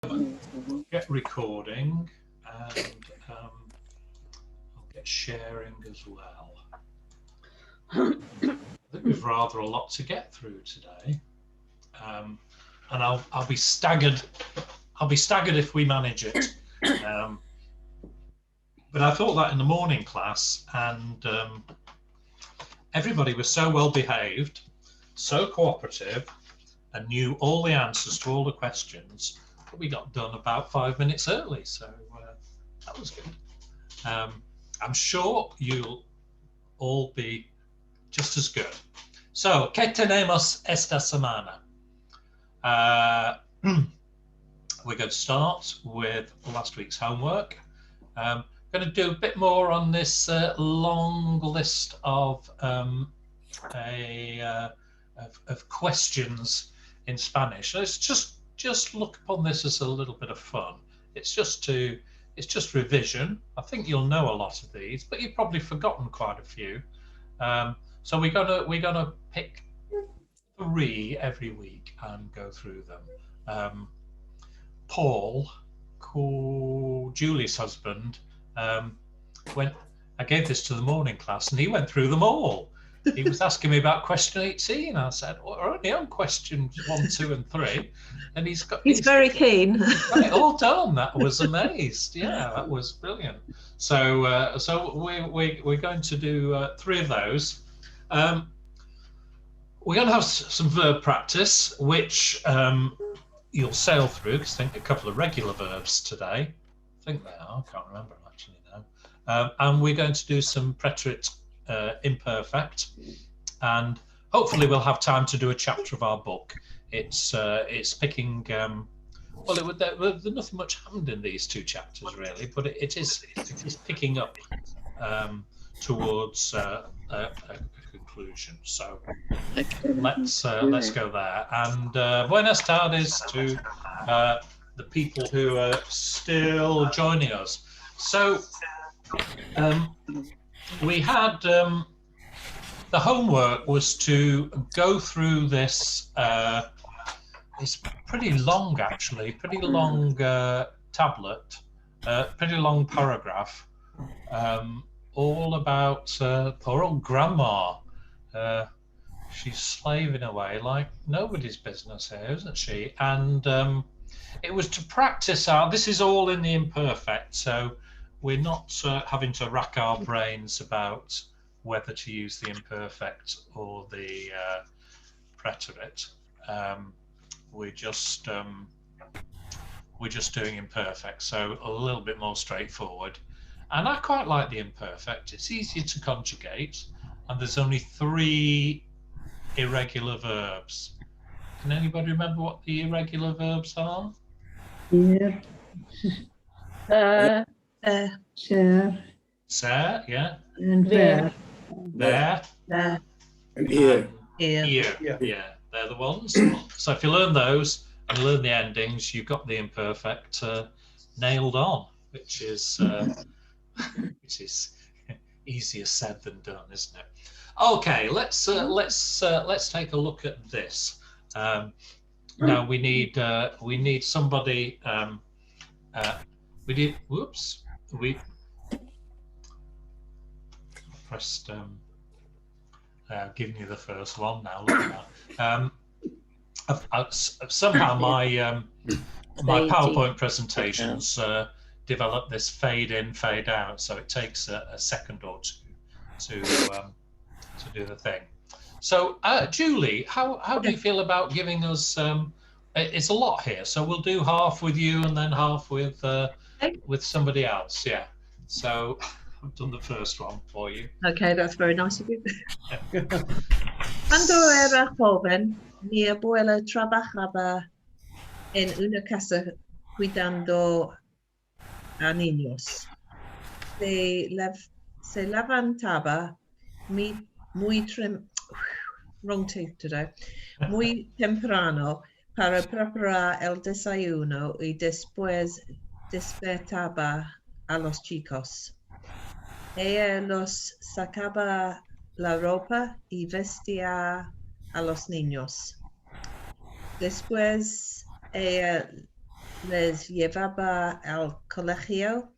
Get recording, and I'll get sharing as well. I think we've rather a lot to get through today, and I'll be staggered. I'll be staggered if we manage it. But I thought that in the morning class, and everybody was so well behaved, so cooperative, and knew all the answers to all the questions. We got done about 5 minutes early, so that was good. I'm sure you'll all be just as good. So, ¿qué tenemos esta semana? We're going to start with last week's homework. Going to do a bit more on this long list of questions in Spanish. So it's just look upon this as a little bit of fun. It's just revision. I think you'll know a lot of these, but you've probably forgotten quite a few. So we're gonna pick 3 every week and go through them. Paul, Julie's husband, I gave this to the morning class, and he went through them all. He was asking me about question 18. I said, well, we're only on questions 1, 2, and 3, and he's very keen. Got it all done. That was amazed. Yeah, that was brilliant. So we're going to do 3 of those. We're going to have some verb practice, which you'll sail through, because I think a couple of regular verbs today. I think they are. I can't remember actually now. And we're going to do some preterite imperfect, and hopefully we'll have time to do a chapter of our book. It's picking well, there's nothing much happened in these 2 chapters really, but it is picking up towards a conclusion. So let's go there, and buenas tardes to the people who are still joining us. So we had the homework was to go through this. It's pretty long, actually, pretty long tablet, pretty long paragraph, all about poor old grandma. She's slaving away like nobody's business here, isn't she? And it was to practice our. This is all in the imperfect, so we're not having to rack our brains about whether to use the imperfect or the preterite. We're just doing imperfect, so a little bit more straightforward. And I quite like the imperfect. It's easier to conjugate, and there's only 3 irregular verbs. Can anybody remember what the irregular verbs are? Yeah. Ser, yeah. And there. There. And here. Here. Yeah, they're the ones. So if you learn those and learn the endings, you've got the imperfect nailed on, which is easier said than done, isn't it? Okay, let's take a look at this. Now we need somebody. We pressed. Giving you the first one now. Look at that. Somehow my PowerPoint presentations develop this fade in, fade out, so it takes a second or 2 to do the thing. So, Julie, how do you feel about giving us? It's a lot here, so we'll do half with you and then half with somebody else. Yeah. So I've done the first one for you. Okay, that's very nice of you. Cuando era joven, mi abuela trabajaba en una casa cuidando a niños. Se levantaba wrong teeth today, muy temprano para preparar el desayuno y después despertaba a los chicos. Ella los sacaba la ropa y vestía a los niños. Después ella les llevaba al colegio.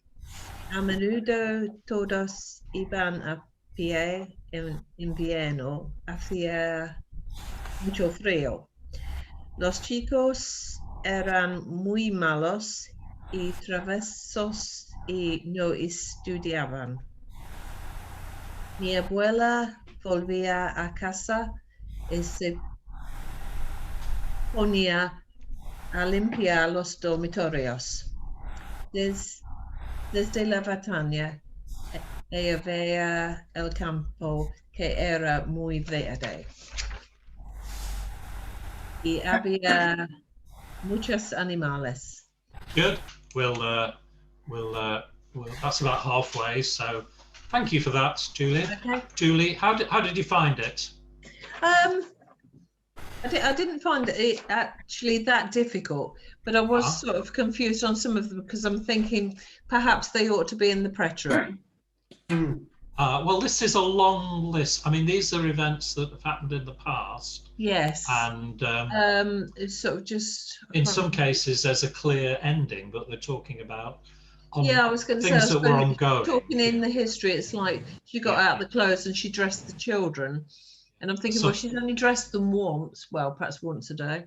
A menudo todos iban a pie en invierno, hacía mucho frío. Los chicos eran muy malos y traviesos y no estudiaban. Mi abuela volvía a casa y se ponía a limpiar los dormitorios. Desde la ventana ella veía el campo que era muy verde. Y había muchos animales. Good. That's about halfway. So, thank you for that, Julie. Okay. Julie, how did you find it? I didn't find it actually that difficult, but I was sort of confused on some of them because I'm thinking perhaps they ought to be in the preterite. Well, this is a long list. I mean, these are events that have happened in the past. Yes. And it's sort of just in some cases, there's a clear ending, but they're talking about I was going to say, things that were ongoing. Talking in the history, it's like she got out the clothes and she dressed the children. And I'm thinking, well, she's only dressed them once. Well, perhaps once a day,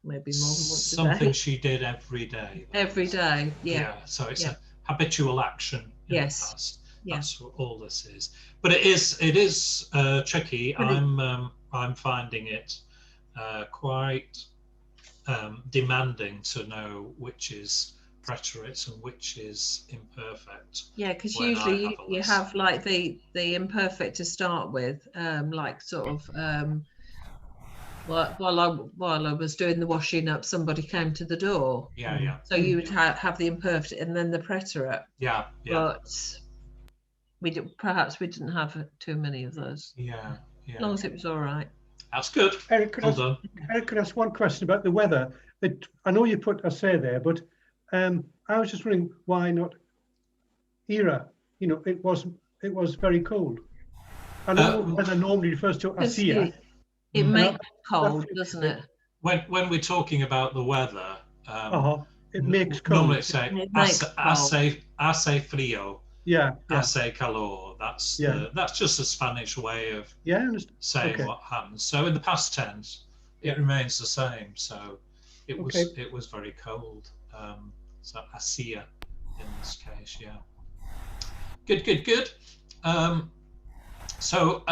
maybe more than once a day. Something she did every day. Every day, yeah. So it's a habitual action in the past. Yeah. That's what all this is. But it is tricky. I'm finding it quite demanding to know which is preterite and which is imperfect. Yeah, because usually you have like the imperfect to start with, like sort of while I was doing the washing up, somebody came to the door. Yeah. So you would have the imperfect and then the preterite. Yeah. But perhaps we didn't have too many of those. Yeah. As long as it was all right. That's good. Eric, Well Eric, could I ask one question about the weather? I know you put a say there, but I was just wondering why not era? You know, it was very cold. I know weather normally refers to Asia. It makes it cold, doesn't it? When we're talking about the weather, it makes cold. Normally say hace frío. Yeah. Hace calor. That's just a Spanish way of saying what happens. So in the past tense, it remains the same. So it was very cold. So Asia in this case, Good. So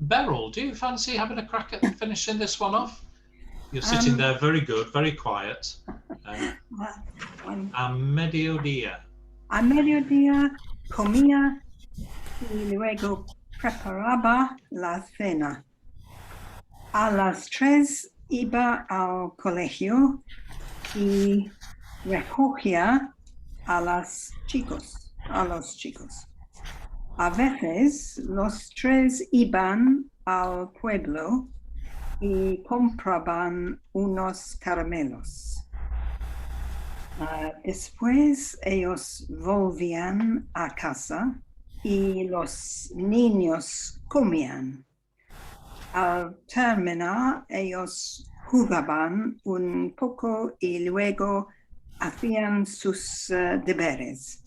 Beryl, do you fancy having a crack at finishing this one off? You're sitting there very good, very quiet. A mediodía. A mediodía comía y luego preparaba la cena. A las 3 iba al colegio y recogía a los chicos. A veces los 3 iban al pueblo y compraban unos caramelos. Después ellos volvían a casa y los niños comían. Al terminar, ellos jugaban un poco y luego hacían sus deberes.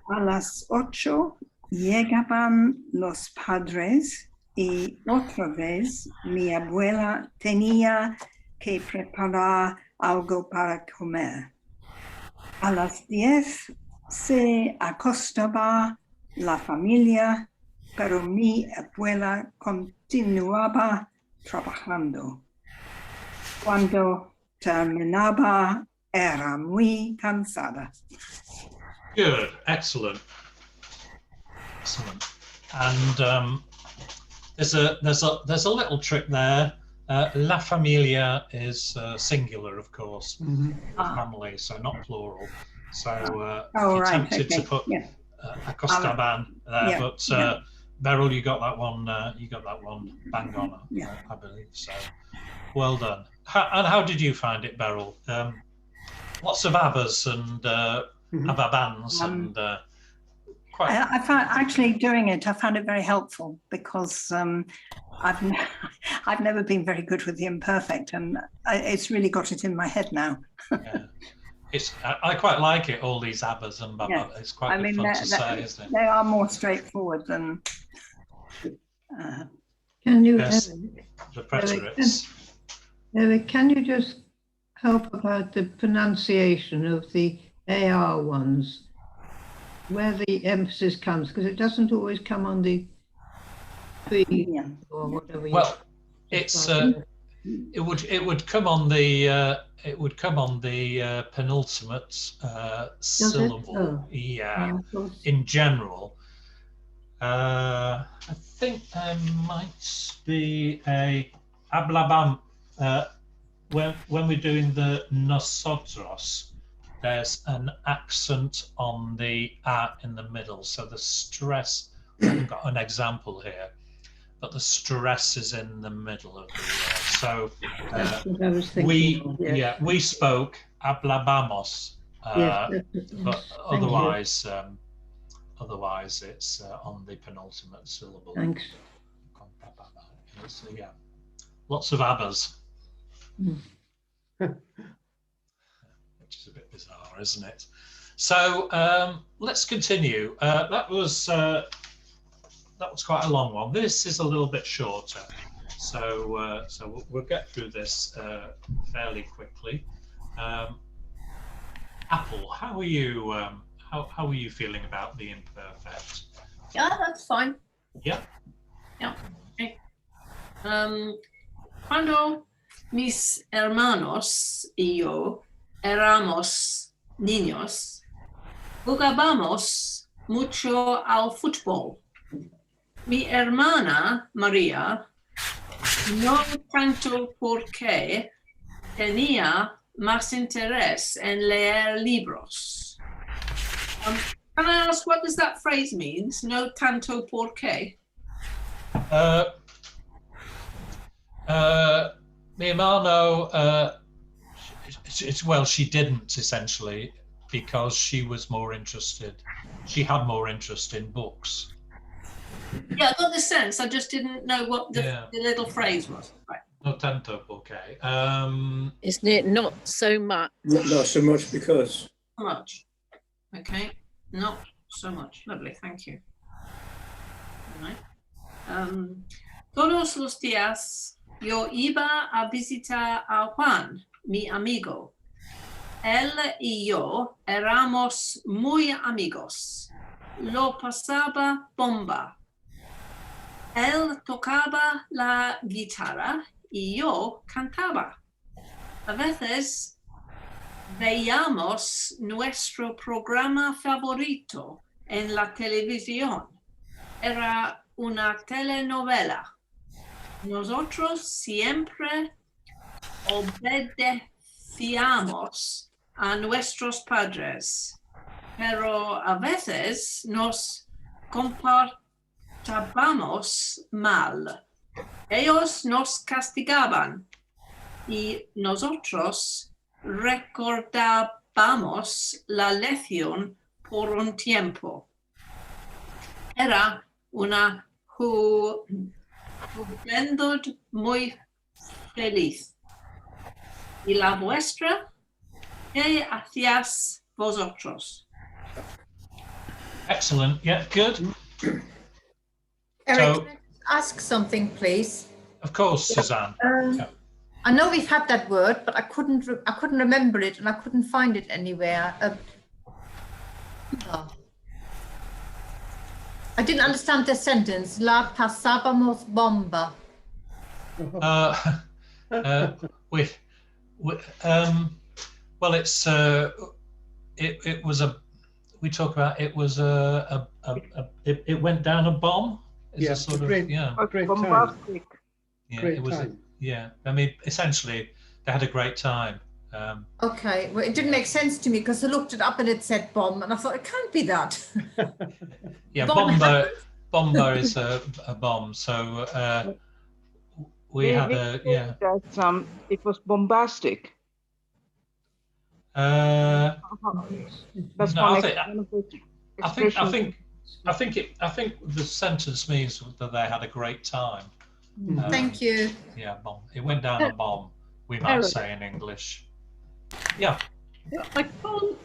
A las 8 llegaban los padres y otra vez mi abuela tenía que preparar algo para comer. A las 10 se acostaba la familia, pero mi abuela continuaba trabajando. Cuando terminaba, era muy cansada. Good, excellent. And there's a little trick there. La familia is singular, of course, family, so not plural. So if you're tempted to put acostaban there, but Beryl, you got that one. You got that one bang on, I believe. So well done. And how did you find it, Beryl? Lots of abbas and ababans and. I found actually doing it. I found it very helpful because I've never been very good with the imperfect, and it's really got it in my head now. Yeah. I quite like it, all these abbas and babas. Yeah. It's quite good fun to say, isn't it? They are more straightforward than. Can you, Yes. The preterites. Eric, can you just help about the pronunciation of the AR ones, where the emphasis comes, because it doesn't always come on the pre or whatever. Well, it's it would come on the penultimate syllable. Oh. Yeah, in general. I think there might be a hablabam when we're doing the nosotros. There's an accent on the a in the middle, so the stress. I haven't got an example here, but the stress is in the middle of the word. So That's what I was thinking. we spoke hablabamos, but otherwise. Otherwise, it's on the penultimate syllable. Thanks. So, yeah, lots of abbas, which is a bit bizarre, isn't it? So let's continue. That was quite a long one. This is a little bit shorter, so we'll get through this fairly quickly. Apple, how are you? How are you feeling about the imperfect? Yeah, that's fine. Yeah. Yeah. Okay. Cuando mis hermanos y yo éramos niños, jugábamos mucho al fútbol. Mi hermana María, no tanto porque tenía más interés en leer libros. Can I ask what does that phrase means? No tanto porque? Mi hermano, well, she didn't essentially, because she was more interested. She had more interest in books. Yeah, I got the sense. I just didn't know what the little phrase was. Right. No tanto porque. Isn't it not so much? Not so much because. Much. Okay, not so much. Lovely, thank you. All right. Todos los días yo iba a visitar a Juan, mi amigo. Él y yo éramos muy amigos. Lo pasaba bomba. Él tocaba la guitarra y yo cantaba. A veces veíamos nuestro programa favorito en la televisión. Era una telenovela. Nosotros siempre obedecíamos a nuestros padres, pero a veces nos comportábamos mal. Ellos nos castigaban y nosotros recordábamos la lección por un tiempo. Era una juventud muy feliz. ¿Y la vuestra? ¿Qué hacías vosotros? Excellent. Yeah, good. Eric, So- can I ask something, please? Of course, Suzanne. Yeah. I know we've had that word, but I couldn't remember it, and I couldn't find it anywhere. I didn't understand the sentence. La pasábamos bomba. Well, it's it was a. We talk about it was it went down a bomb. Is Yeah, a sort of great- yeah. Great time. Bombastic. Yeah, Great it was. time. Yeah, I mean, essentially, they had a great time. Okay, well, it didn't make sense to me because I looked it up and it said bomb, and I thought it can't be that. Yeah, Bomb bomba is a bomb. So we had a yeah. That it was bombastic. That's No, one I of the I think expressions. the sentence means that they had a great time. Thank you. Yeah, bomb. It went down a bomb, we might say in English. Yeah. I can't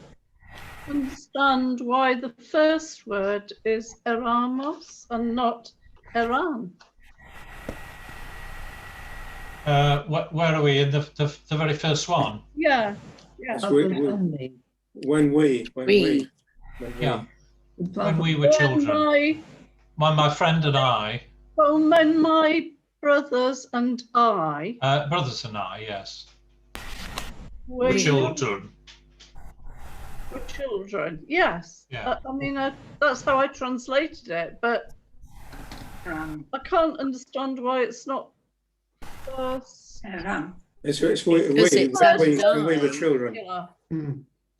understand why the first word is eramos and not Iran. Where are we in the very first one? Yeah. It's when we were children. My friend and I. Oh, when my brothers and I. Brothers and I, yes. Were children. Were children, yes. Yeah. I mean, that's how I translated it, but I can't understand why it's not first. It's when we were children. Yeah.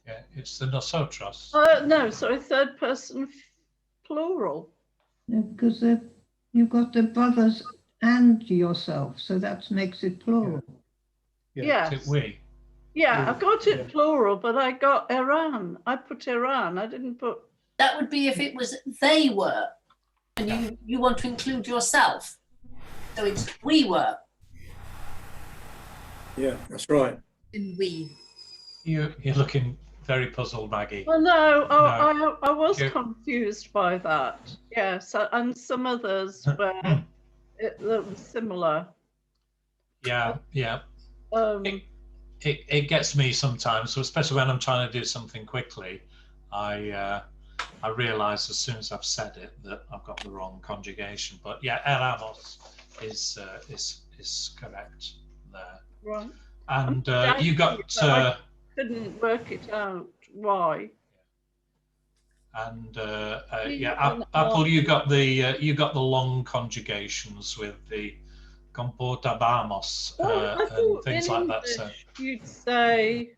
Yeah, it's the nosotros. No, sorry, third person plural. Because you've got the brothers and yourself, so that makes it plural. Yes. Is it we? Yeah, I got it plural, but I got Iran. I put Iran. I didn't put. That would be if it was they were, and you want to include yourself. So it's we were. Yeah, that's right. In we. You're looking very puzzled, Maggie. Oh no, I was confused by that. Yes, and some others where that was similar. Yeah. It gets me sometimes, so especially when I'm trying to do something quickly, I realise as soon as I've said it that I've got the wrong conjugation. But yeah, eramos is correct there. Right. And you got. I couldn't work it out. Why? And Apple, you got the long conjugations with the comportábamos and things like that. So you'd say,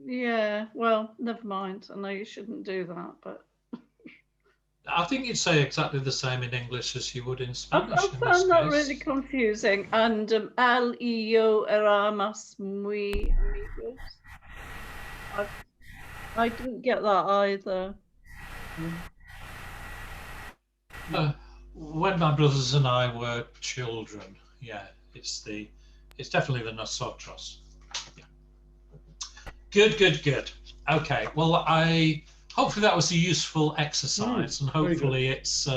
yeah. Well, never mind. I know you shouldn't do that, but I think you'd say exactly the same in English as you would in Spanish. I found that really confusing. And el y yo éramos muy amigos. I didn't get that either. When my brothers and I were children, yeah, it's definitely the nosotros. Yeah. Good. Okay, well, hopefully that was a useful exercise, and hopefully it's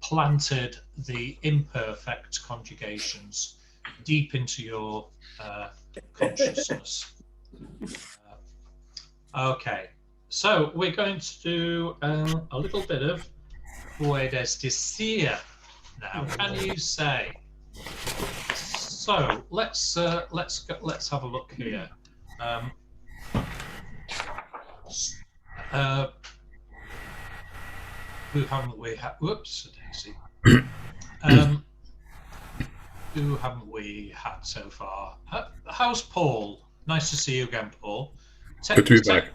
planted the imperfect conjugations deep into your consciousness. Okay, so we're going to do a little bit of puedes decir now. Can you say? So let's have a look here. Who haven't we had? Whoops, Daisy. Who haven't we had so far? How's Paul? Nice to see you again, Paul. Good to be back.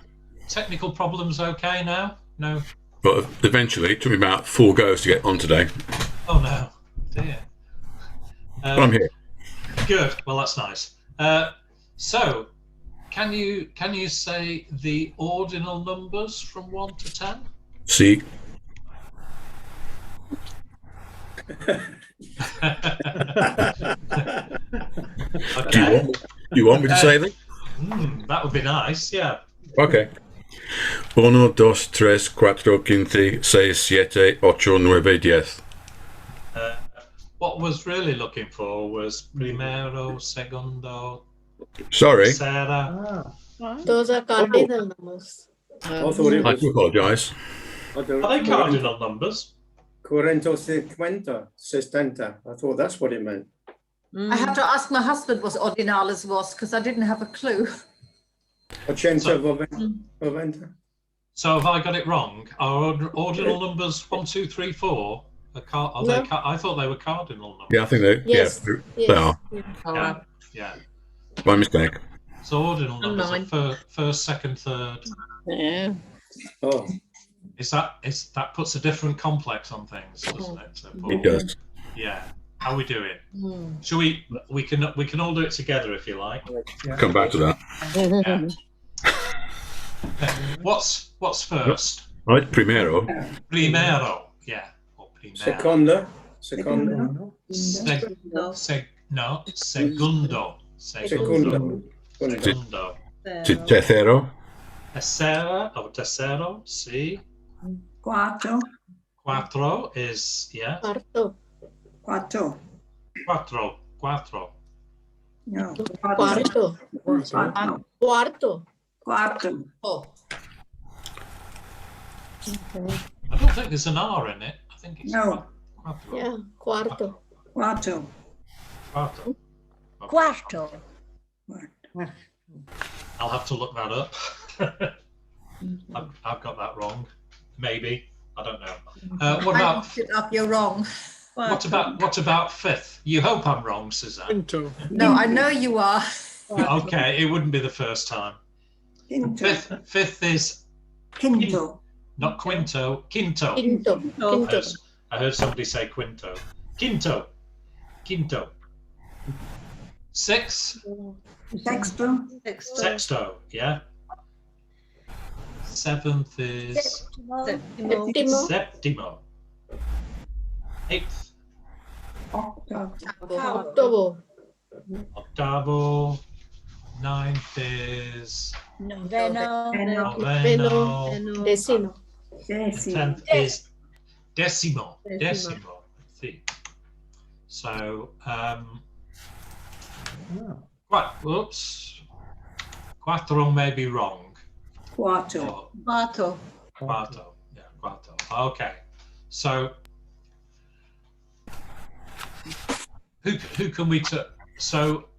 Technical problems okay now? No? But eventually, it took me about 4 goes to get on today. Oh no, dear. But I'm here. Good, well that's nice. So, can you say the ordinal numbers from 1 to 10? See. Okay. Do you want me to say them? That would be nice, yeah. Okay. 1, 2, 3, 4, 5, 6, 7, 8, 9, 10. What was really looking for was primero, segundo, Sorry. tercera. Those are cardinal numbers. I do apologise. Are they cardinal numbers? 40, 50, 60. I thought that's what it meant. I had to ask my husband what ordinales was because I didn't have a clue. 80, 90. So have I got it wrong? Are ordinal numbers 1, 2, 3, 4? I thought they were cardinal numbers. Yeah, I think they. Yes. Yeah, they are. Yeah. My mistake. So ordinal numbers are first, second, third. Yeah. Oh. That puts a different complex on things, doesn't it? So, It does. Yeah. How we do it? Shall we? We can all do it together if you like. Come back to that. Yeah. What's first? Right, primero. Primero. Yeah. Or primero. Secondo. Secondo. Segundo. Segundo. Segundo. Tercero. Tercera or tercero, sí. Quarto. Cuatro is, yeah. Cuarto. Quarto. Cuatro. No. Cuarto. Quarto. Cuarto. Quarto. Oh. I don't think there's an R in it. I think it's No. quattro. Yeah, cuarto. Quarto. Quarto. Quarto. I'll have to look that up. I've got that wrong. Maybe. I don't know. What I about looked it up, you're wrong. what about fifth? You hope I'm wrong, Suzanne. Quinto. No, I know you are. Okay, it wouldn't be the first time. Quinto. Fifth is Quinto. not quinto, quinto. Quinto. I heard somebody say quinto. Quinto. Six. Sexto. Sexto. Yeah. Seventh is Séptimo. septimo. Eighth. Octavo. Octavo. Ninth is Noveno. noveno. Décimo. Tenth is decimo. See. So, right, whoops. Quattro may be wrong. Quarto. Quarto. Quarto. Yeah, quarto. Okay. So, who can we so,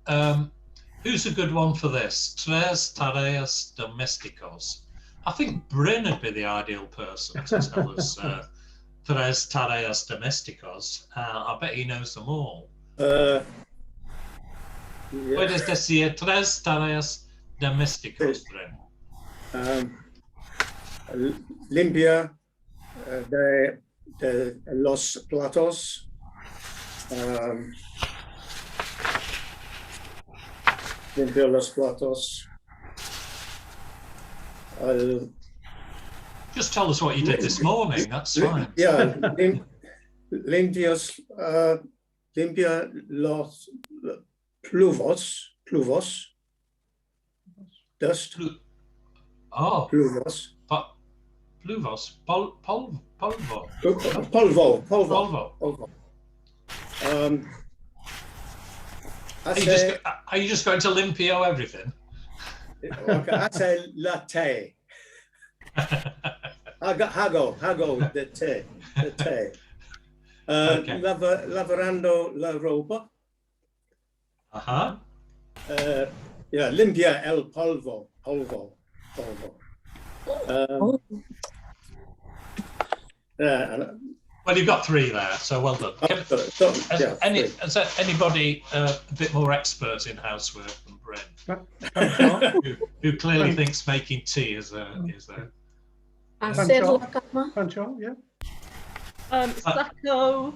who's a good one for this? Tres tareas domésticos. I think Bryn would be the ideal person to tell us tres tareas domésticos. I bet he knows them all. Yeah. Puedes decir tres tareas domésticos, Bryn. Limpia de los platos. Limpia los platos. Just tell us what you did this morning, that's fine. Yeah, limpia los pluvos. Dust. Oh. Pluvos. Pluvos. Polvo. Polvo. Are you just going to limpio everything? Okay, I say latte. Hago the tea. Okay. Lavorando la ropa. Yeah, limpia el polvo. Well, you've got three there, so well done. Is there anybody a bit more expert in housework than Bryn? who clearly thinks making tea is a Hacer la cama. Pancho, yeah. Sacco,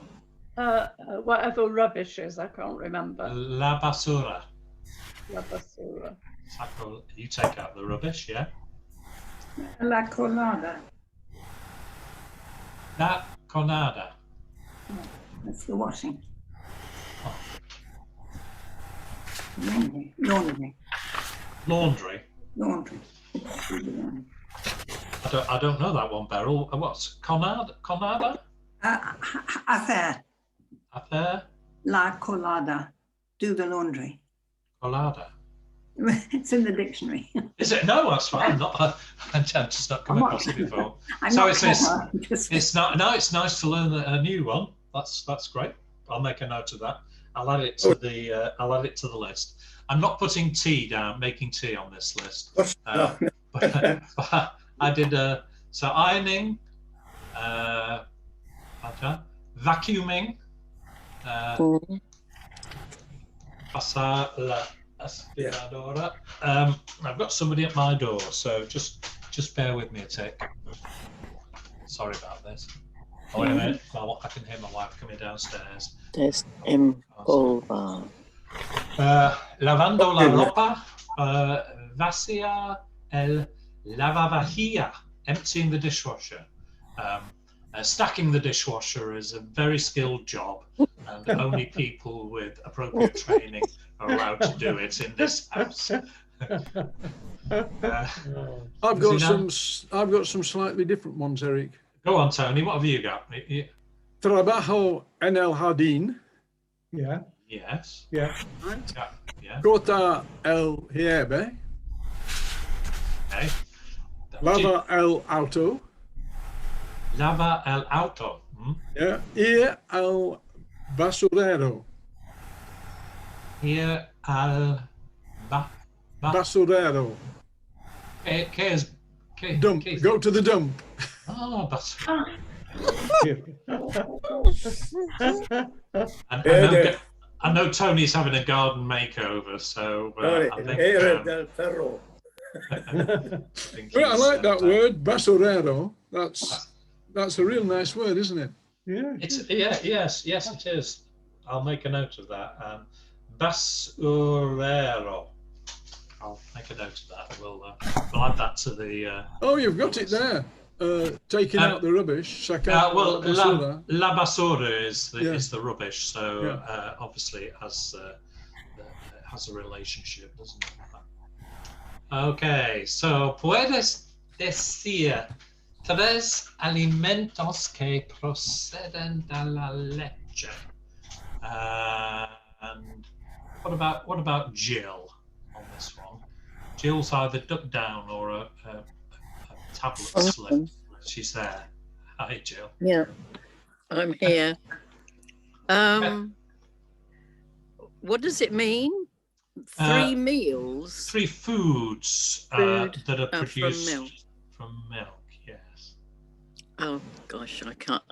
whatever rubbish is, I can't remember. La basura. La basura. Sacco, you take out the rubbish, yeah? La colada. La conada. That's the washing. Oh. Laundry. Laundry. I don't know that one, Beryl. What's conada? Hacer. Hacer. La colada. Do the laundry. Colada. It's in the dictionary. Is it? No, that's fine. I'm just not come across it before. It's nice to learn a new one. That's great. I'll make a note of that. I'll add it to the list. I'm not putting tea down, making tea on this list. But I did so ironing, vacuuming, pasar la aspiradora. I've got somebody at my door, so just bear with me a tick. Sorry about this. Oh, wait a minute. I can hear my wife coming downstairs. Lavando la ropa, vaciar el lavavajilla, emptying the dishwasher. Stacking the dishwasher is a very skilled job, and only people with appropriate training are allowed to do it in this house. I've got some slightly different ones, Eric. Go on, Tony. What have you got? Trabajo en el jardín. Yeah. Yes. Yeah. Right. Yeah. Corta el hierbe. Okay. Lava el auto. Lava el auto. Yeah. Ir al basurero. Ir al basurero. Dump. Go to the dump. Oh, that's. I know Tony's having a garden makeover, so I think. Well, I like that word, basurero. That's a real nice word, isn't it? Yeah. Yes, it is. I'll make a note of that. Basurero. I'll make a note of that. We'll add that to the. Oh, you've got it there. Taking out the rubbish. Well, la basura is the rubbish, so obviously it has a relationship, doesn't it? Okay, so puedes decir tres alimentos que proceden de la leche. And what about Jill on this one? Jill's either ducked down or a tablet slip. She's there. Hi, Jill. Yeah, I'm here. What does it mean? 3 meals? 3 foods that are produced from milk. Yes. Oh gosh, I can't.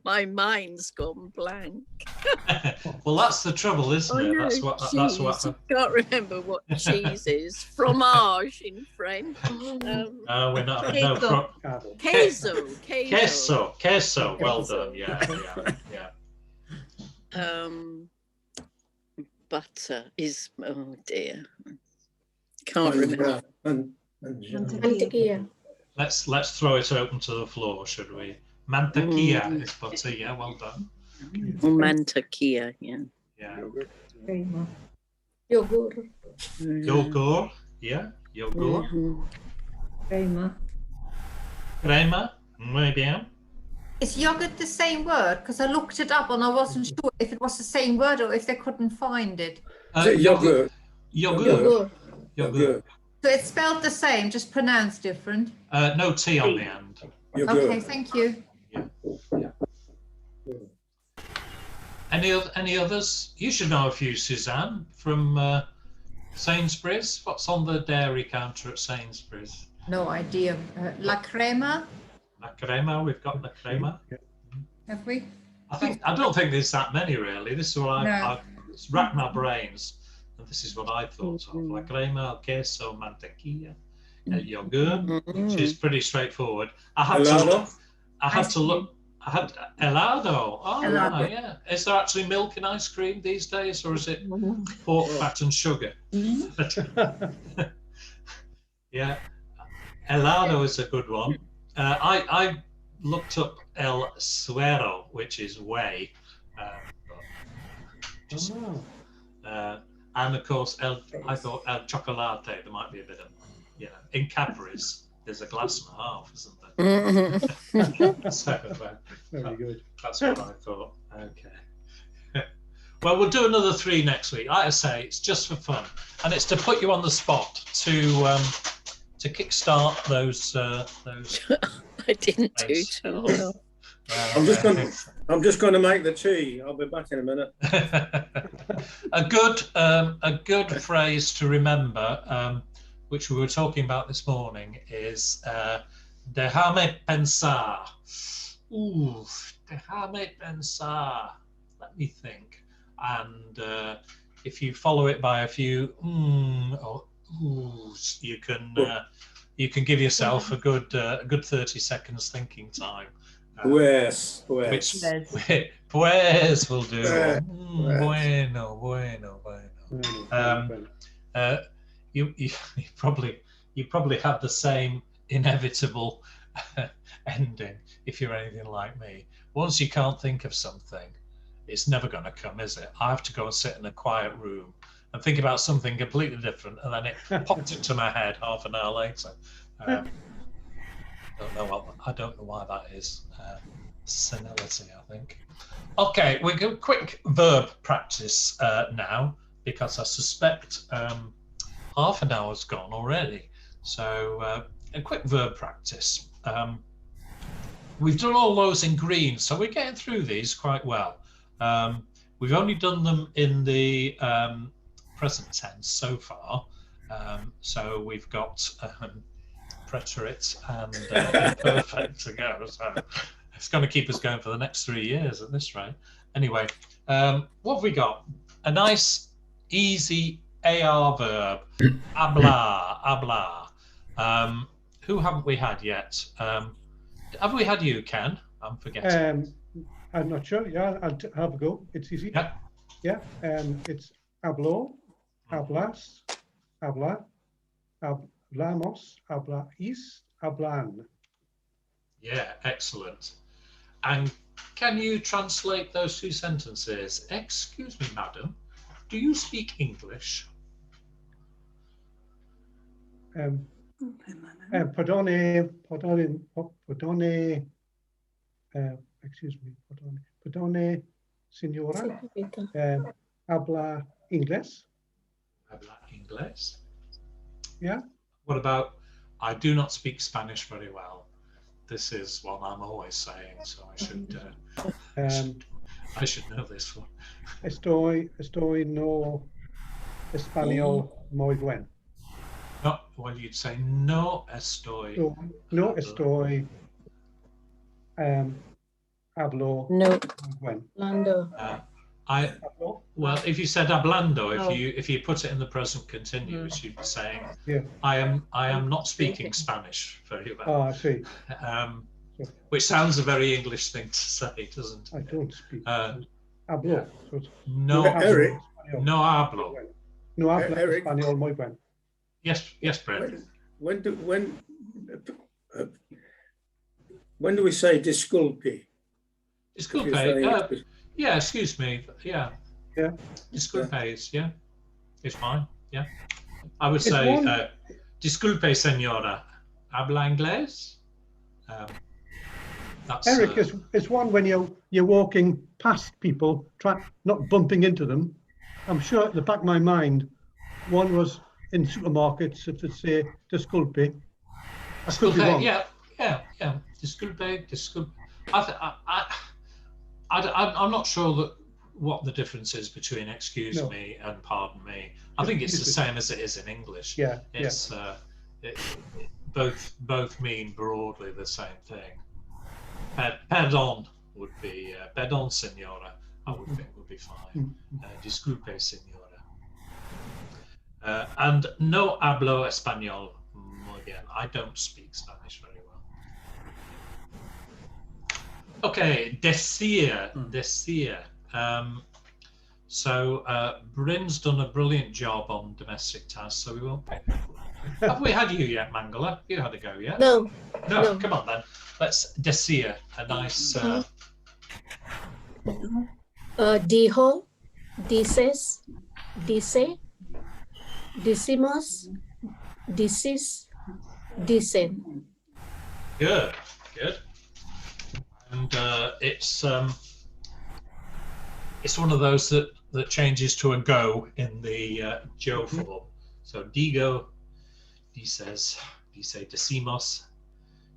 My mind's gone blank. Well, that's the trouble, isn't it? Know, that's what. I can't remember what cheese is. Fromage in French. No, we're not. Queso. Well done. Yeah. Butter is. Oh dear. Can't remember. Mantequilla. Let's throw it open to the floor, should we? Mantequilla is butter. Yeah, well done. Mantequilla. Yeah. Yogur. Yogur. Yeah. Yogur. Crema. Muy bien. Is yogurt the same word? Because I looked it up and I wasn't sure if it was the same word or if they couldn't find it. Yogurt. Yogurt. So it's spelled the same, just pronounced different. No T on the end. Okay, thank you. Yeah. Any others? You should know a few, Suzanne, from Sainsbury's. What's on the dairy counter at Sainsbury's? No idea. La crema. La crema. We've got la crema. Have we? I don't think there's that many really. This is what I've racked my brains, and this is what I thought of: la crema, queso, mantequilla, yogurt, which is pretty straightforward. I had to look. I had helado. Oh, helado. Yeah. Is there actually milk in ice cream these days, or is it pork fat and sugar? Yeah, helado is a good one. I looked up el suero, which is whey, and of course I thought el chocolate. There might be a bit of, in Cadbury's there's a glass and a half, isn't there? So, very good. That's what I thought. Okay. Well, we'll do another 3 next week. Like I say, it's just for fun, and it's to put you on the spot to kickstart those. I didn't do so. I'm just going to make the tea. I'll be back in a minute. A good phrase to remember, which we were talking about this morning, is déjame pensar. Ooh, déjame pensar. Let me think. And if you follow it by a few or oohs, you can give yourself a good 30 seconds thinking time. Pues will do. Bueno. You probably had the same inevitable ending, if you're anything like me. Once you can't think of something, it's never going to come, is it? I have to go and sit in a quiet room and think about something completely different, and then it pops into my head half an hour later. I don't know why that is. Senility, I think. Okay, we're going quick verb practice now, because I suspect half an hour's gone already. So a quick verb practice. We've done all those in green, so we're getting through these quite well. We've only done them in the present tense so far. So we've got preterite and imperfect to go. So it's going to keep us going for the next 3 years at this rate. Anyway, what have we got? A nice, easy AR verb. Hablar, hablar. Who haven't we had yet? Have we had you, Ken? I'm forgetting. I'm not sure. Yeah, I'll have a go. It's easy. Yeah. Yeah. It's hablo, hablas, habla, hablamos, hablais, hablan. Yeah, excellent. And can you translate those two sentences? Excuse me, madam, do you speak English? Perdone, excuse me, perdone, señora, habla inglés. Habla inglés. Yeah. What about, I do not speak Spanish very well? This is one I'm always saying, so I should know this one. Estoy no español muy bien. No, well, you'd say no estoy. No estoy hablo No. bien. Lando. Well, if you said hablando, if you put it in the present continuous, you'd be saying, I am not speaking Spanish very well. Oh, I see. Which sounds a very English thing to say, doesn't it? I don't speak. Hablo. No, Eric. No hablo. No hablo Eric. español muy bien. Yes, Brett. When do we say disculpe? Disculpe. Yeah, excuse me. Yeah. Yeah. Disculpe is, yeah. It's fine. Yeah. I would say, disculpe, señora. Habla inglés? That's, Eric, it's one when you're walking past people, not bumping into them. I'm sure at the back of my mind, one was in supermarkets, if they say disculpe. I could be wrong. Yeah. Disculpe. I'm not sure what the difference is between excuse me and pardon me. I think it's the same as it is in English. Yeah. It's both mean broadly the same thing. Perdón would be perdón, señora. I would think would be fine. Disculpe, señora. And no hablo español muy bien. I don't speak Spanish very well. Okay, decir. So Bryn's done a brilliant job on domestic tasks, so we won't pick that one. Have we had you yet, Mangala? You had a go yet? No. No, come on then. Let's decir, a nice... Dijo, dices, dice, decimos, dices, dicen. Good. And it's one of those that changes to a go in the Joe form. So digo, dices, dice, decimos,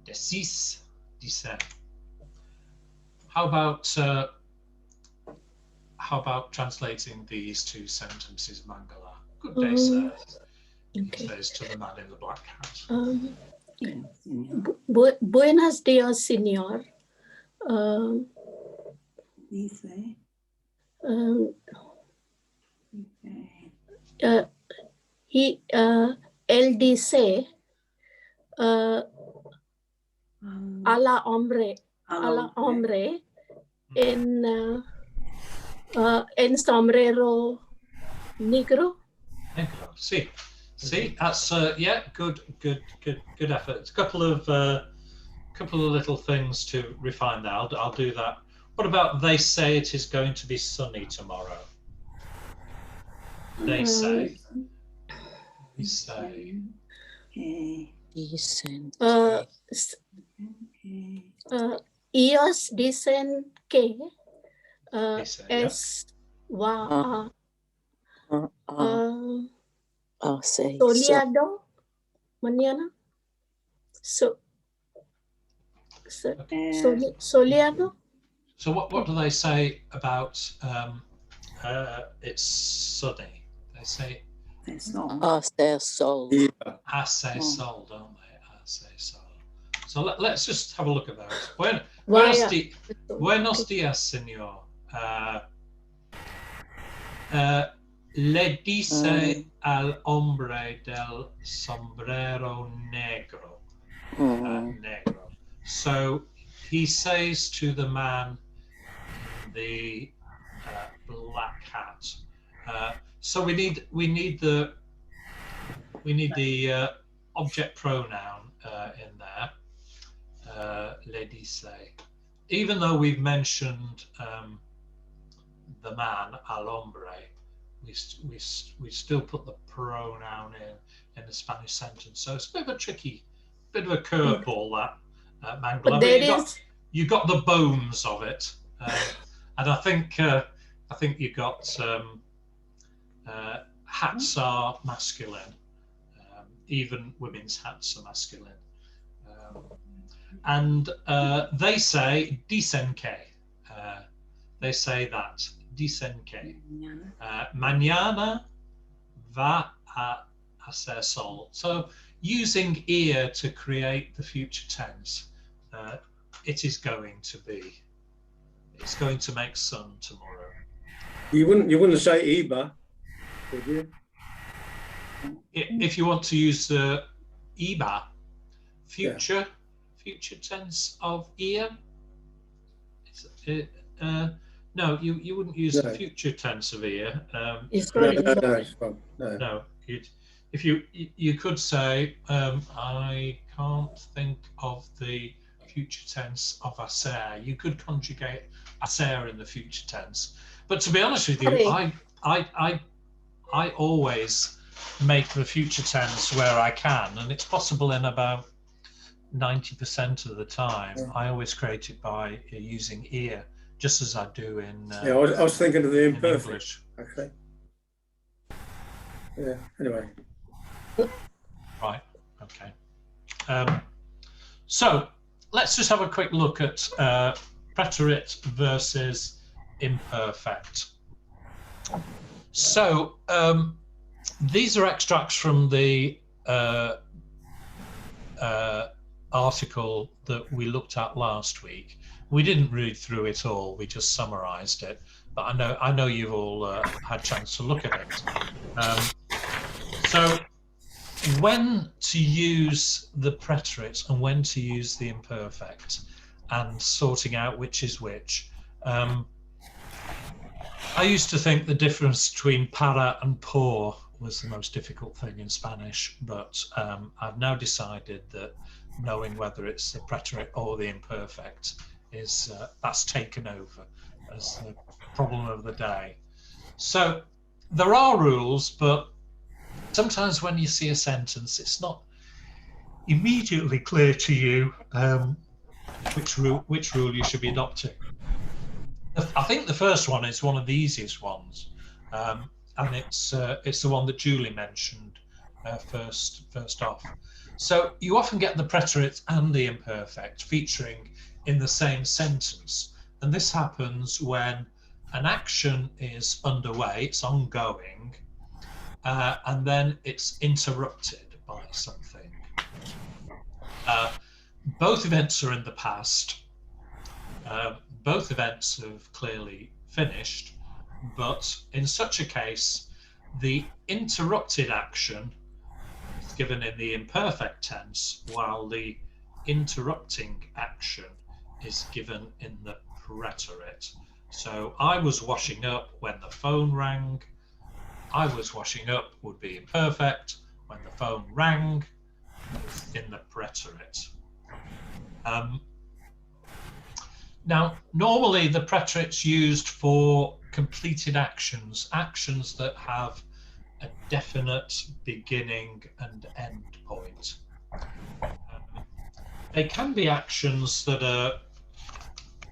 decís, dicen. How about translating these two sentences, Mangala? Good day, sir. Okay. Says to the man in the black hat. Buenos dias, señor. Él dice a la hombre en sombrero negro. See, that's good effort. A couple of little things to refine there. I'll do that. What about they say it is going to be sunny tomorrow? They say. We say. Ellos dicen que They say, yeah. es va a soleado mañana. Soleado. So what do they say about it's sunny? They say It's not. Hace sol. hace sol, don't they? Hace sol. So let's just have a look at those. Buenos días, señor. Le dice al hombre del sombrero negro. Negro. So he says to the man in the black hat. So we need the object pronoun in there. Le dice. Even though we've mentioned the man, al hombre, we still put the pronoun in the Spanish sentence. So it's a bit of a tricky, bit of a curveball that, Mangala. But you got the bones of it, and I think you got hats are masculine, even women's hats are masculine, and they say dicen que. They say that dicen que mañana va a hacer sol. So using ir to create the future tense, it is going to be. It's going to make sun tomorrow. You wouldn't say iba, would you? If you want to use the iba, future tense of ir. No, you wouldn't use the future tense of ir. No. If you could say, I can't think of the future tense of hacer. You could conjugate hacer in the future tense, but to be honest with you, I always make the future tense where I can, and it's possible in about 90% of the time. I always create it by using ir, just as I do in I was thinking of the imperfect English. actually. Yeah, anyway. Right, okay. So let's just have a quick look at preterite versus imperfect. So these are extracts from the article that we looked at last week. We didn't read through it all, we just summarized it, but I know you've all had a chance to look at it. So when to use the preterite and when to use the imperfect, and sorting out which is which. I used to think the difference between para and por was the most difficult thing in Spanish, but I've now decided that knowing whether it's the preterite or the imperfect is that's taken over as the problem of the day. So there are rules, but sometimes when you see a sentence, it's not immediately clear to you which rule you should be adopting. I think the first one is one of the easiest ones, and it's the one that Julie mentioned first off. So you often get the preterite and the imperfect featuring in the same sentence, and this happens when an action is underway, it's ongoing, and then it's interrupted by something. Both events are in the past. Both events have clearly finished, but in such a case, the interrupted action is given in the imperfect tense, while the interrupting action is given in the preterite. So I was washing up when the phone rang. I was washing up would be imperfect. When the phone rang, in the preterite. Now, normally the preterit's used for completed actions, actions that have a definite beginning and end point. They can be actions that are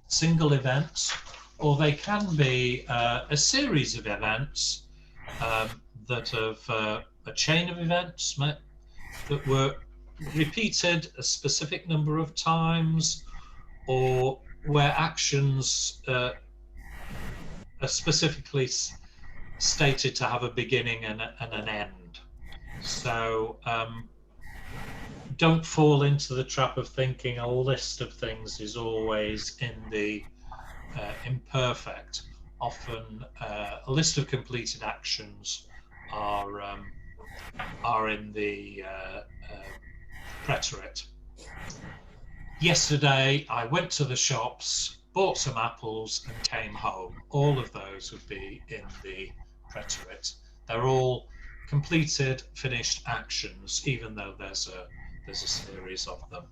single events, or they can be a series of events that have a chain of events that were repeated a specific number of times, or where actions are specifically stated to have a beginning and an end. So don't fall into the trap of thinking a list of things is always in the imperfect. Often a list of completed actions are in the preterit. Yesterday I went to the shops, bought some apples and came home. All of those would be in the preterit. They're all completed, finished actions, even though there's a series of them.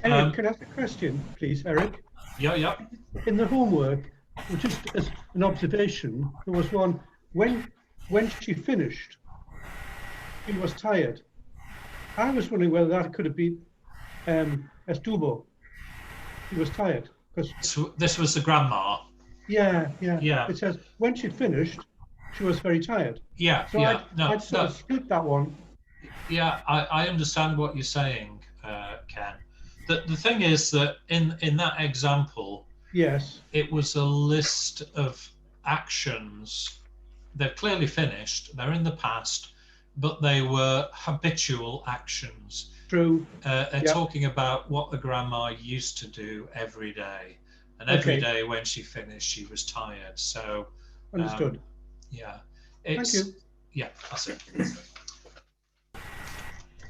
Eric, can I ask a question, please, Eric? Yeah. In the homework, just as an observation, there was one when she finished, she was tired. I was wondering whether that could have been estuvo. She was tired because this was the grandma. Yeah. It says when she finished, she was very tired. Yeah. So I'd sort of split that one. Yeah, I understand what you're saying, Ken. The thing is that in that example, yes, it was a list of actions. They're clearly finished. They're in the past, but they were habitual actions. True. They're talking about what the grandma used to do every day, and every day when she finished, she was tired. So understood. Yeah. Thank you. Yeah, that's it.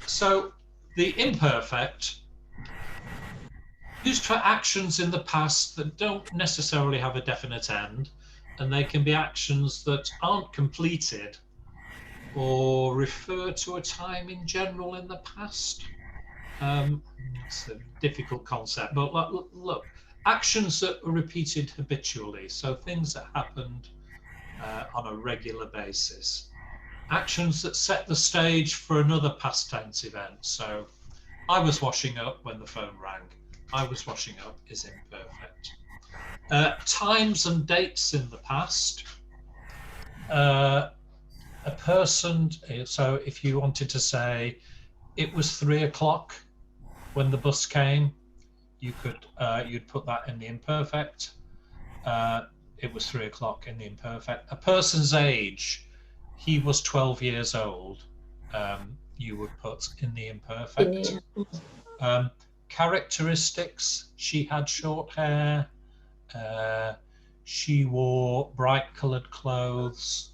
So the imperfect, used for actions in the past that don't necessarily have a definite end, and they can be actions that aren't completed or refer to a time in general in the past. It's a difficult concept, but look, actions that are repeated habitually, so things that happened on a regular basis. Actions that set the stage for another past tense event. So I was washing up when the phone rang. I was washing up is imperfect. Times and dates in the past. A person, so if you wanted to say it was 3 o'clock when the bus came, you could you'd put that in the imperfect. It was 3 o'clock in the imperfect. A person's age, he was 12 years old, you would put in the imperfect. Characteristics, she had short hair, she wore bright coloured clothes.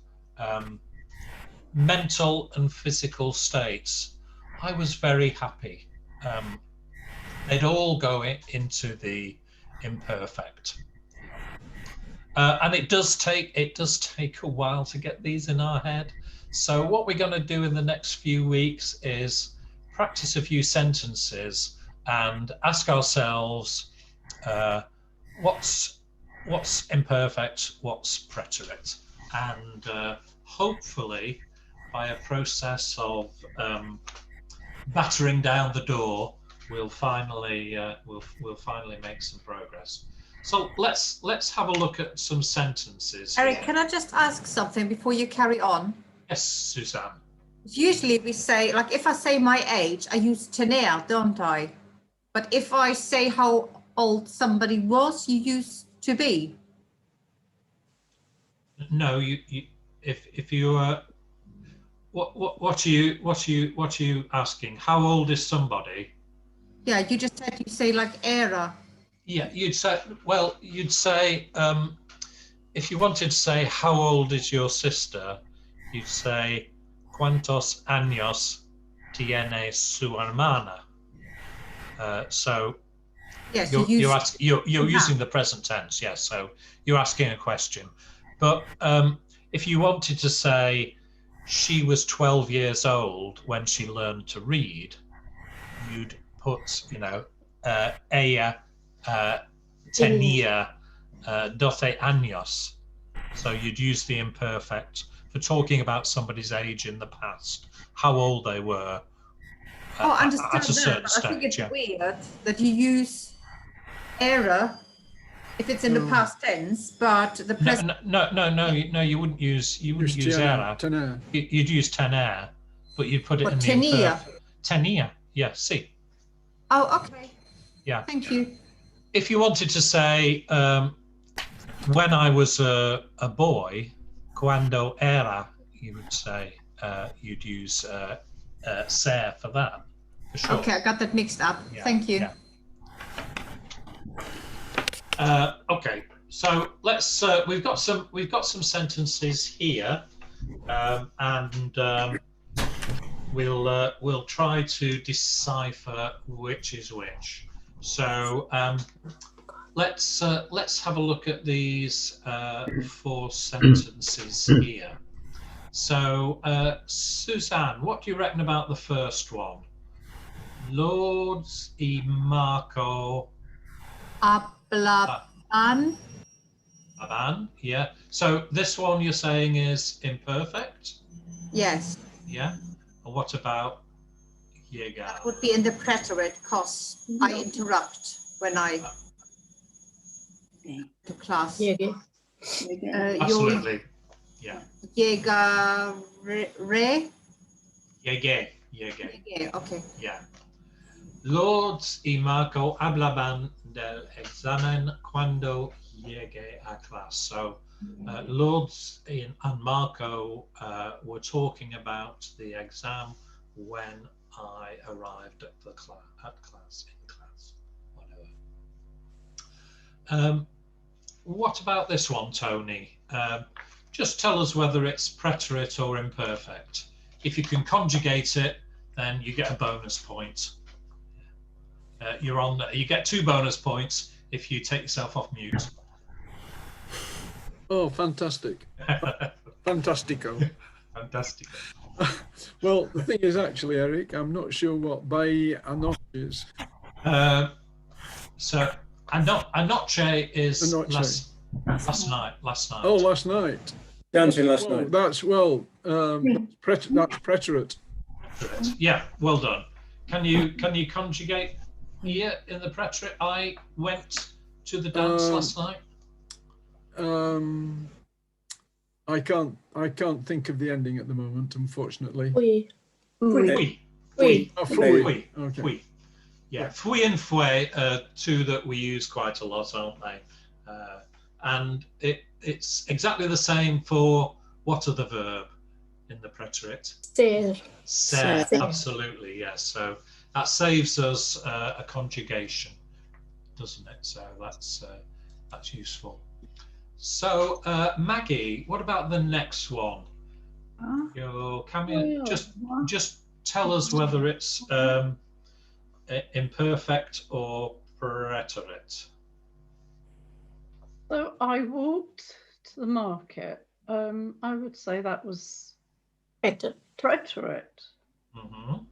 Mental and physical states, I was very happy. They'd all go into the imperfect. And it does take a while to get these in our head. So what we're going to do in the next few weeks is practice a few sentences and ask ourselves what's imperfect, what's preterit, and hopefully by a process of battering down the door, we'll finally make some progress. So let's have a look at some sentences. Eric, can I just ask something before you carry on? Yes, Suzanne. Usually we say, like, if I say my age, I use tener, don't I? But if I say how old somebody was, you use to be. No, if you what are you asking? How old is somebody? Yeah, you just said you say like era. Yeah, you'd say if you wanted to say how old is your sister, you'd say cuántos años tiene su hermana. So yes, you're using the present tense, yes. So you're asking a question. But if you wanted to say she was 12 years old when she learned to read, you'd put, ella tenía 12 años. So you'd use the imperfect for talking about somebody's age in the past, how old they were I understand at a certain that, but I think stage. it's weird that you use era if it's in the past tense, but the present. No, you wouldn't use era. Tener. You'd use tener, but you'd put it Or in the tenía. imperfect. Tenía, yeah, see. Oh, okay. Yeah. Thank you. If you wanted to say, when I was a boy, cuando era, you would say, you'd use ser for that. For sure. Okay, I got that mixed up. Yeah, Thank you. Yeah. Okay, so let's. We've got some sentences here, and we'll try to decipher which is which. So let's have a look at these 4 sentences here. So Suzanne, what do you reckon about the first one? Lourdes y Marco hablaban. Yeah. So this one you're saying is imperfect? Yes. Yeah. And what about llegar? That would be in the preterite because I interrupt when I to class. Absolutely. Yeah. Llegaré. Llegué. Okay. Yeah. Lourdes y Marco hablaban del examen cuando llegué a clase. So Lourdes and Marco were talking about the exam when I arrived at the class, whatever. What about this one, Tony? Just tell us whether it's preterite or imperfect. If you can conjugate it, then you get a bonus point. You get 2 bonus points if you take yourself off mute. Oh, fantastic. Fantastico. Fantastico. Well, the thing is, actually, Eric, I'm not sure what by anoche is. So anoche is last night. Oh, last night. Dancing last night. That's preterite. Yeah, well done. Can you conjugate here in the preterite? I went to the dance last night. I can't think of the ending at the moment, unfortunately. Fui. Fui. Okay. Fui. Yeah, fui and fue are 2 that we use quite a lot, aren't they? And it's exactly the same for what other verb in the preterite? Ser. Absolutely, yes. So that saves us a conjugation, doesn't it? So that's useful. So Maggie, what about the next one? Just tell us whether it's imperfect or preterite. So I walked to the market. I would say that was preterite. Mm-hmm.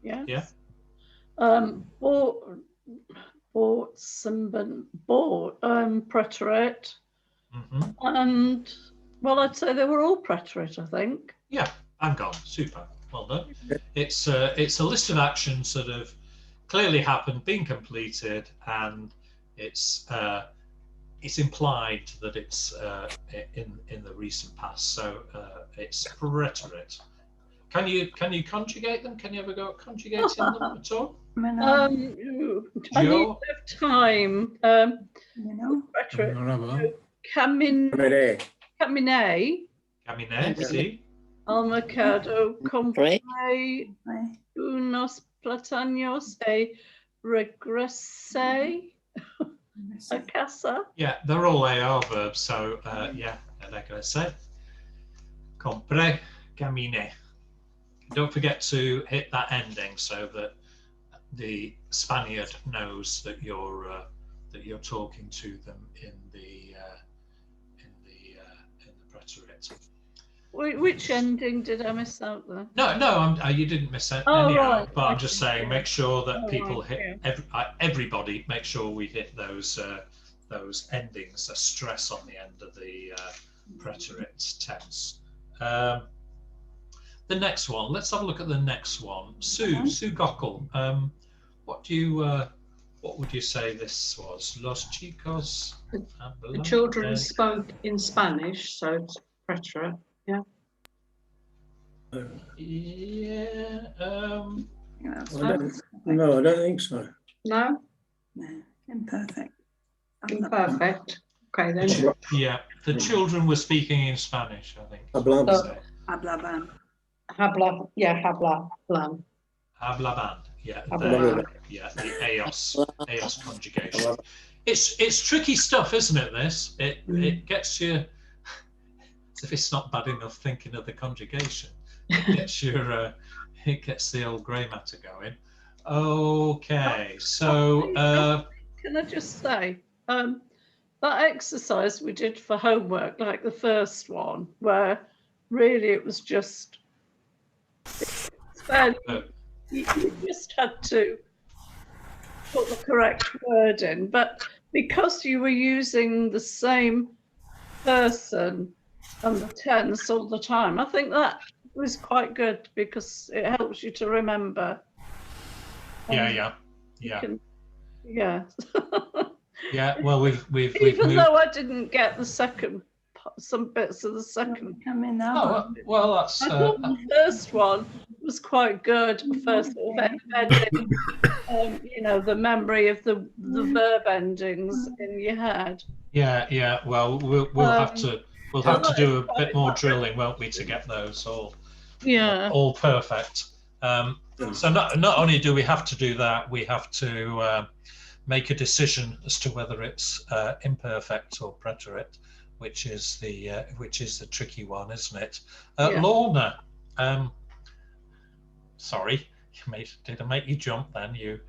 Yes. Yeah. Bought preterite. Mm-hmm. And well, I'd say they were all preterite, I think. Yeah, bang on, super, well done. It's a list of actions that have clearly happened, been completed, and it's implied that it's in the recent past. So it's preterite. Can you conjugate them? Can you ever go at conjugating them at all? I need to have time. Preterite. Camine, sí. Al mercado compré unos platanos y regresé a casa. Yeah, they're all AR verbs, so yeah, regresé. Compré, caminé. Don't forget to hit that ending so that the Spaniard knows that you're talking to them in the preterite. Which ending did I miss out there? No, you didn't miss any Oh, right. out, but I'm just saying, make sure that Oh, people right, hit everybody. Make sure we hit those endings. A stress on the end of the preterite tense. The next one. Let's have a look at the next one. Sue Gockel. What would you say this was? Los chicos. The children spoke in Spanish, so it's preterite. Yeah. Yeah. No, I don't think so. No. No. Imperfect. Imperfect. Okay then. Yeah, the children were speaking in Spanish, I think. Hablaban. Hablaban. Habla. Yeah, hablaban. Hablaban. Yeah, Hablaban. The eos conjugation. It's tricky stuff, isn't it? This it gets you. As if it's not bad enough thinking of the conjugation. It gets the old grey matter going. Okay, so can I just say that exercise we did for homework, like the first one, where really it was just you just had to put the correct word in, but because you were using the same person and the tense all the time, I think that was quite good because it helps you to remember. Yeah. Yeah, well, we've even moved. though I didn't get the second, some bits of the second. Come in now. Well, that's. I thought the first one was quite good. First of all, embedding, the memory of the verb endings in your head. Yeah. Well, we'll have to do a bit more drilling, won't we, to get those all perfect. So not only do we have to do that, we have to make a decision as to whether it's imperfect or preterite, which is the tricky one, isn't it? Lorna, sorry, did I make you jump then? You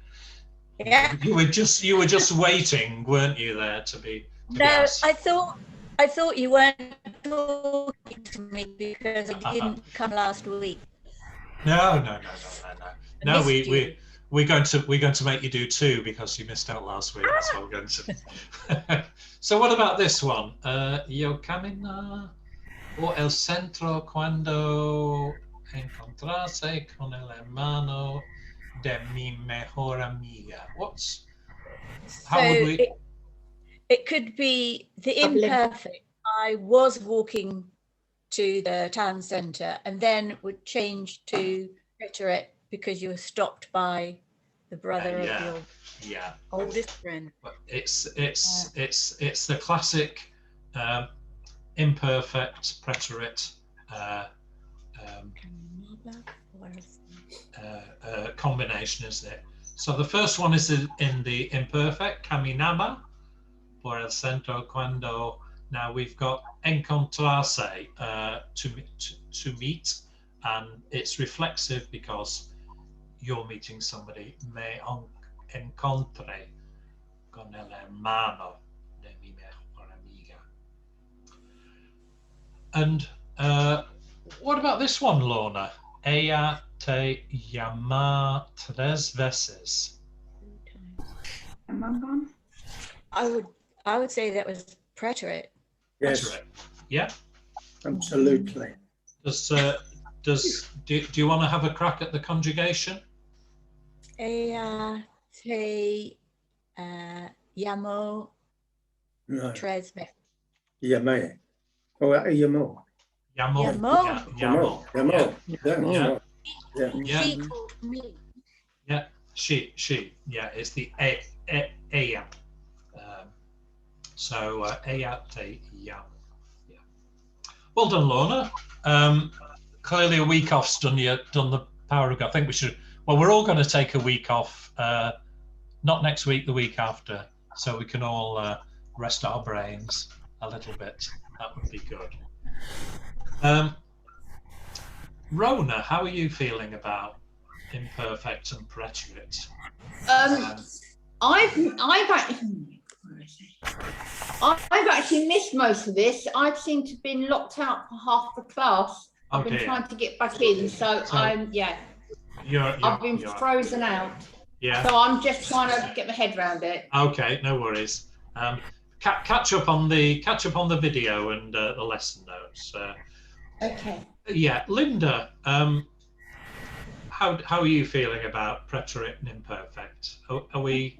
were just waiting, weren't you, there to be? No, I thought you weren't talking to me because I didn't come last week. No. We're going to make you do two because you missed out last week. That's what we're going to. So what about this one? Yo camina por el centro cuando encontrarse con el hermano de mi mejor amiga. How would we? It could be the imperfect. I was walking to the town centre and then would change to preterite because you were stopped by the brother of your oldest friend. It's the classic imperfect preterite combination, isn't it? So the first one is in the imperfect, caminaba por el centro cuando. Now we've got encontrarse, to meet, and it's reflexive because you're meeting somebody. Me encontré con el hermano de mi mejor amiga. And what about this one, Lorna? Ella te llama 3 veces. I would say that was preterite. Yes. Preterite. Yeah. Absolutely. Do you want to have a crack at the conjugation? Ella te llamó 3 veces. Llamé. Oh, llamó. Llamó. Yeah. She called me. Yeah, she. Yeah, it's the ella. So ella te llamo. Yeah. Well done, Lorna. Clearly a week off's done the power of. I think we should. Well, we're all going to take a week off. Not next week, the week after, so we can all rest our brains a little bit. That would be good. Rona, how are you feeling about imperfect and preterite? I've I've actually missed most of this. I seem to have been locked out for half the class. I've been trying to get back in, so I'm I've been frozen out. Yeah. So I'm just trying to get my head around it. Okay, no worries. Catch up on the video and the lesson notes. Okay. Yeah, Linda. How are you feeling about preterite and imperfect? Are we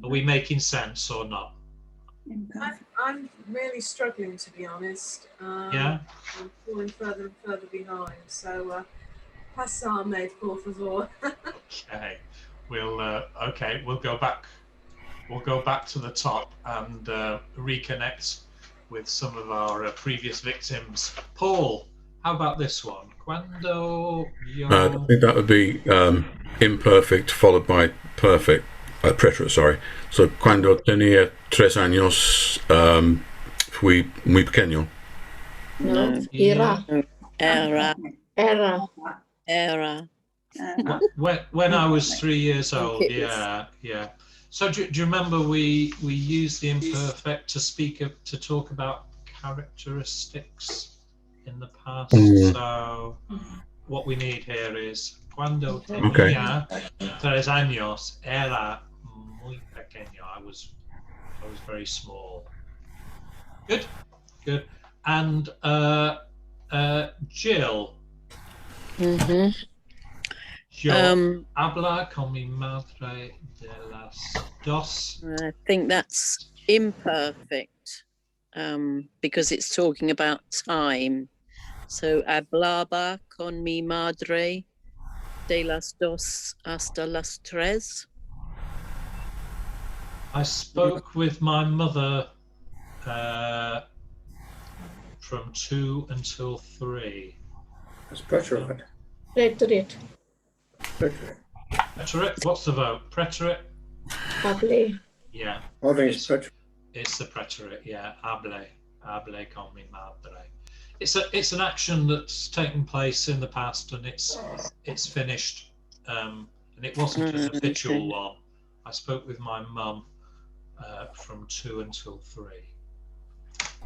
making sense or not? I'm really struggling, to be honest. Yeah. I'm falling further and further behind. So, passame, por favor. Okay. We'll go back. We'll go back to the top and reconnect with some of our previous victims. Paul, how about this one? Cuando yo... I think that would be imperfect followed by perfect. Preterite, sorry. So, cuando tenía 3 años, fui muy pequeño. No, era. When I was 3 years old, Yes. yeah. So do you remember we used the imperfect to talk about characteristics in the past? So what we need here is cuando tenía 3 años era muy pequeño. I was very small. Good. And Jill. Yo habla con mi madre de las dos. I think that's imperfect because it's talking about time. So hablaba con mi madre de las dos hasta las tres. I spoke with my mother from 2 until 3. That's preterite. Preterite. Preterite. What's the vote? Preterite. Hable. Yeah. I think it's preterite. It's the preterite. Yeah. Hable con mi madre. It's an action that's taken place in the past and it's finished. And it wasn't an habitual one. I spoke with my mum from 2 until 3.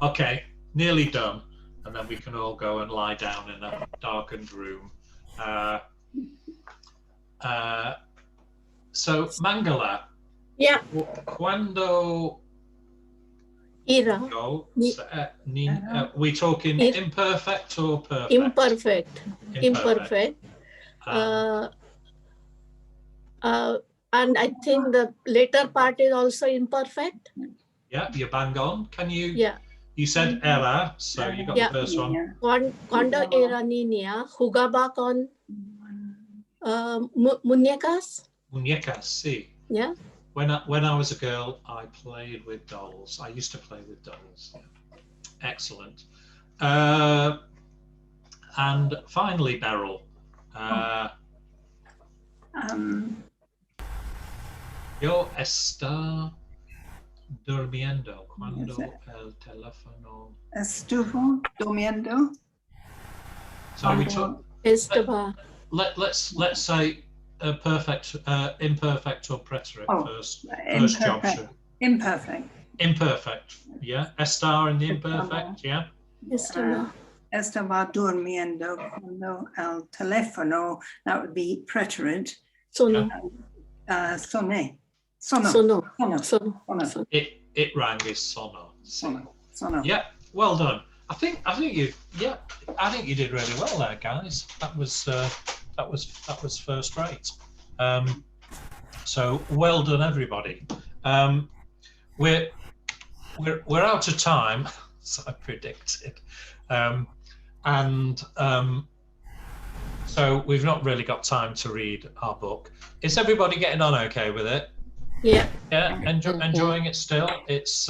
Okay, nearly done, and then we can all go and lie down in a darkened room. So Mangala. Yeah. Cuando era. We talking imperfect or perfect? Imperfect. And I think the later part is also imperfect. Yeah, you're bang on. Can you? Yeah. You said era, so you got the first one. Cuando era niña, jugaba con muñecas. Muñecas, sí. Yeah. When I was a girl, I played with dolls. I used to play with dolls. Excellent. And finally, Beryl. Yo está durmiendo cuando el teléfono. Estuvo durmiendo. So we talk. Estaba. Let's say perfect, imperfect or preterite first. Imperfect. Job. Sure. Imperfect. Imperfect. Yeah. Estar in the imperfect. Yeah. Estaba durmiendo cuando el teléfono. That would be preterite. Sono. Soné. Sono. It rang is sono. Sono. Yeah, well done. I think you did really well there, guys. That was first rate. So well done, everybody. We're out of time, as I predicted, so we've not really got time to read our book. Is everybody getting on okay with it? Yeah. Yeah, enjoying it still. It's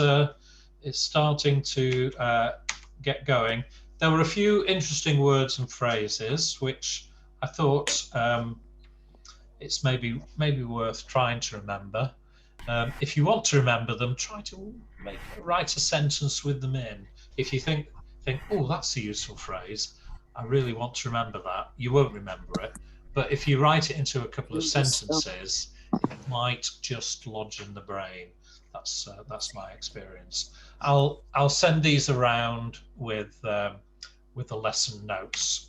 starting to get going. There were a few interesting words and phrases which I thought it's maybe worth trying to remember. If you want to remember them, try to write a sentence with them in. If you think, oh, that's a useful phrase, I really want to remember that, you won't remember it. But if you write it into a couple of sentences, might just lodge in the brain. That's my experience. I'll send these around with the lesson notes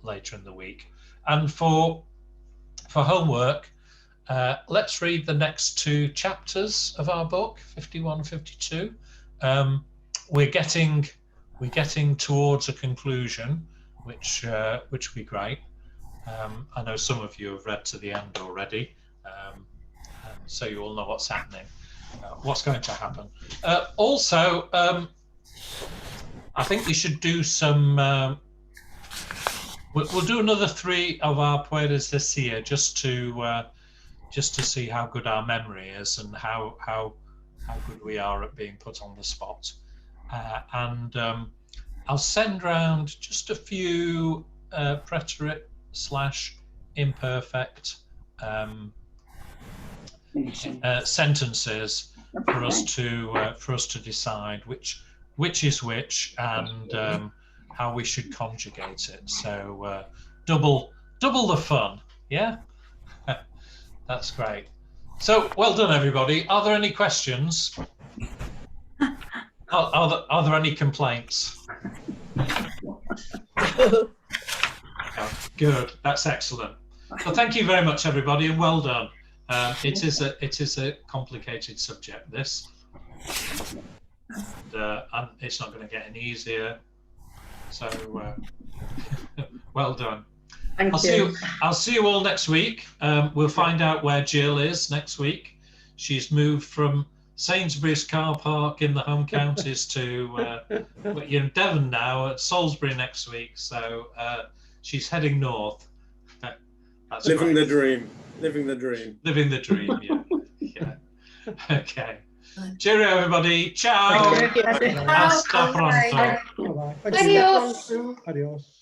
later in the week. And for homework, let's read the next 2 chapters of our book, 51 and 52. We're getting towards a conclusion, which will be great. I know some of you have read to the end already, so you all know what's happening, what's going to happen. Also, I think we should do some. We'll do another 3 of our puedes this year, just to see how good our memory is and how good we are at being put on the spot. And I'll send round just a few preterite/imperfect sentences for us to decide which is which and how we should conjugate it. So double the fun, yeah. That's great. So well done, everybody. Are there any questions? Are there any complaints? Oh, good. That's excellent. So thank you very much, everybody, and well done. It is a complicated subject, this, and it's not going to get any easier. So well done. I'll see you all next week. We'll find out where Jill is next week. She's moved from Sainsbury's car park in the home counties to you're in Devon now, at Salisbury next week. So she's heading north. That's living great. the dream. Living the dream. Living the dream. Yeah. Yeah. Okay. Cheerio, everybody. Ciao. Thank you. Hasta pronto. Bye-bye. Adios. Adios.